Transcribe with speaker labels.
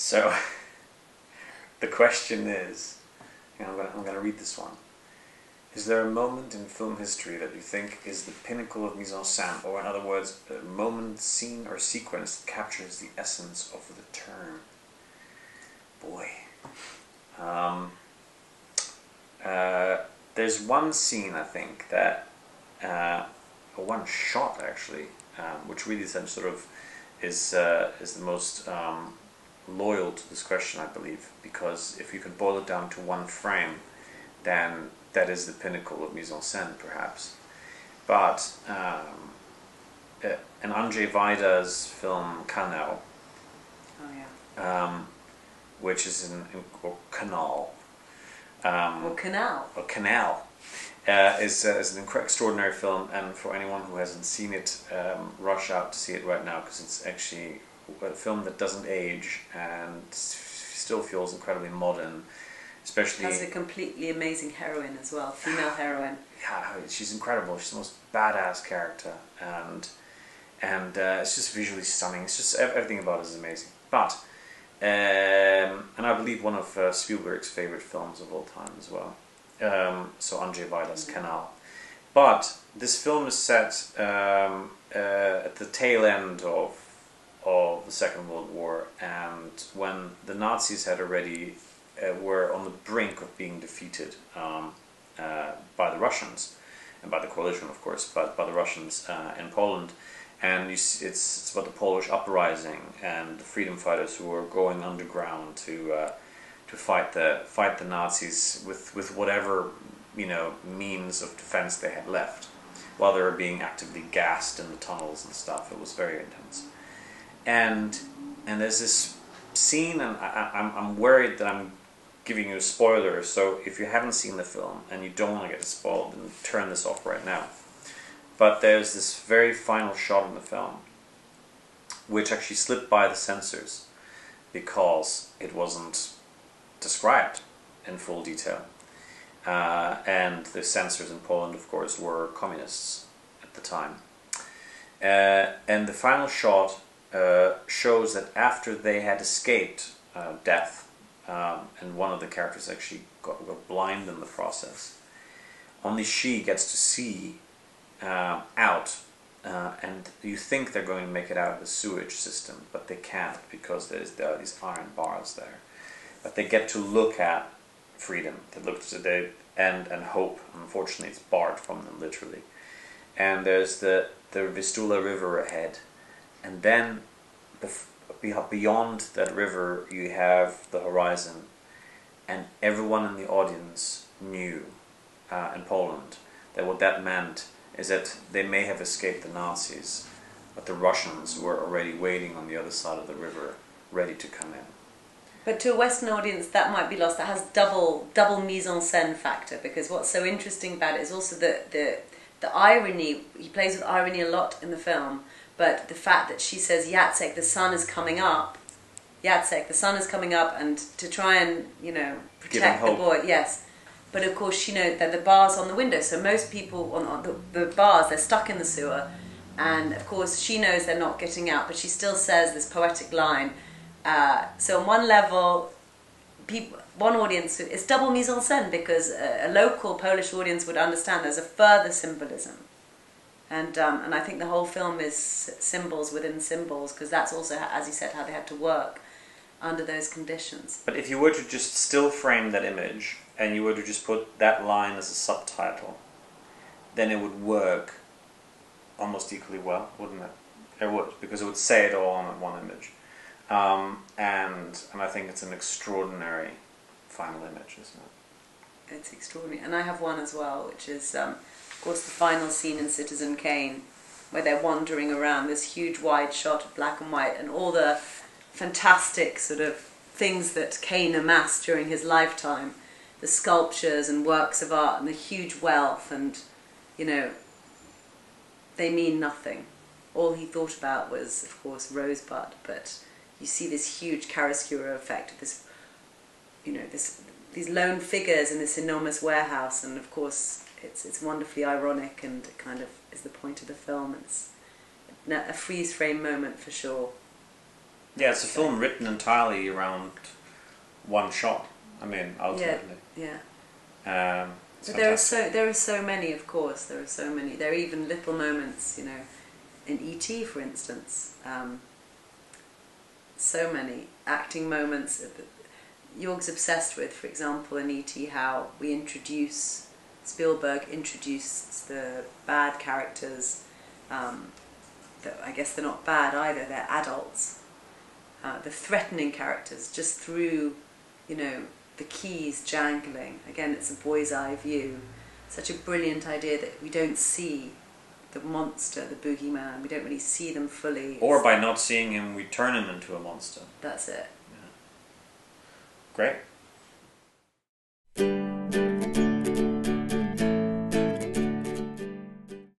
Speaker 1: So the question is, I'm going to read this one. Is there a moment in film history that you think is the pinnacle of mise-en-scène, or in other words, a moment, scene, or sequence that captures the essence of the term? Boy. There's one scene, I think, that, or one shot actually, which really sort of is the most loyal to this question, I believe, because if you can boil it down to one frame, then that is the pinnacle of mise-en-scène, perhaps. But in Andrzej Wajda's film Canal, which is or Canal,
Speaker 2: or Canal,
Speaker 1: is an extraordinary film, and for anyone who hasn't seen it, rush out to see it right now, because it's actually a film that doesn't age and still feels incredibly modern. Especially
Speaker 2: has a completely amazing heroine as well, female heroine.
Speaker 1: Yeah, she's incredible. She's the most badass character, and it's just visually stunning. It's just everything about it is amazing. But and I believe one of Spielberg's favorite films of all time as well. So Andrzej Wajda's Canal. But this film is set at the tail end of the Second World War, and when the Nazis had already were on the brink of being defeated by the Russians, and by the coalition, of course, but by the Russians in Poland. And it's about the Polish uprising and the freedom fighters who were going underground to fight the Nazis with whatever means of defense they had left, while they were being actively gassed in the tunnels and stuff. It was very intense. And there's this scene, and I'm worried that I'm giving you a spoiler, so if you haven't seen the film and you don't want to get spoiled, then turn this off right now. But there's this very final shot in the film which actually slipped by the censors because it wasn't described in full detail, and the censors in Poland, of course, were communists at the time, and the final shot shows that after they had escaped death, and one of the characters actually got blind in the process, only she gets to see out, and you think they're going to make it out of the sewage system, but they can't, because there are these iron bars there. But they get to look at freedom, they look to the end and hope. Unfortunately, it's barred from them, literally. And there's the Vistula River ahead, and then beyond that river you have the horizon, and everyone in the audience knew in Poland that what that meant is that they may have escaped the Nazis, but the Russians were already waiting on the other side of the river, ready to come in.
Speaker 2: But to a Western audience, that might be lost. That has double mise-en-scène factor, because what's so interesting about it is also the irony. He plays with irony a lot in the film, but the fact that she says, Jacek, the sun is coming up. Jacek, the sun is coming up, and to try and, protect the boy. Yes. But of course, she knows that the bar's on the window, so most people on the bars, they're stuck in the sewer, and of course she knows they're not getting out, but she still says this poetic line. So on one level, one audience, it's double mise-en-scène, because a local Polish audience would understand there's a further symbolism. And I think the whole film is symbols within symbols, because that's also, as you said, how they had to work under those conditions.
Speaker 1: But if you were to just still frame that image, and you were to just put that line as a subtitle, then it would work almost equally well, wouldn't it? It would, because it would say it all on one image. And I think it's an extraordinary final image, isn't it?
Speaker 2: It's extraordinary. And I have one as well, which is, of course, the final scene in Citizen Kane, where they're wandering around, this huge wide shot of black and white, and all the fantastic sort of things that Kane amassed during his lifetime, the sculptures and works of art and the huge wealth, and they mean nothing. All he thought about was, of course, Rosebud, but you see this huge chiaroscuro effect of this, these lone figures in this enormous warehouse, and of course it's wonderfully ironic, and it kind of is the point of the film. It's a freeze frame moment for sure.
Speaker 1: Yeah, it's a film written entirely around one shot. I mean, ultimately.
Speaker 2: Yeah.
Speaker 1: But
Speaker 2: there are so many, of course. There are so many. There are even little moments, in E.T., for instance. So many acting moments. Jorg's obsessed with, for example, in E.T., how Spielberg introduced the bad characters. I guess they're not bad either. They're adults. The threatening characters, just through, the keys jangling. Again, it's a boy's eye view. Such a brilliant idea that we don't see the monster, the boogeyman. We don't really see them fully.
Speaker 1: Or by not seeing him, we turn him into a monster.
Speaker 2: That's it.
Speaker 1: Yeah. Great.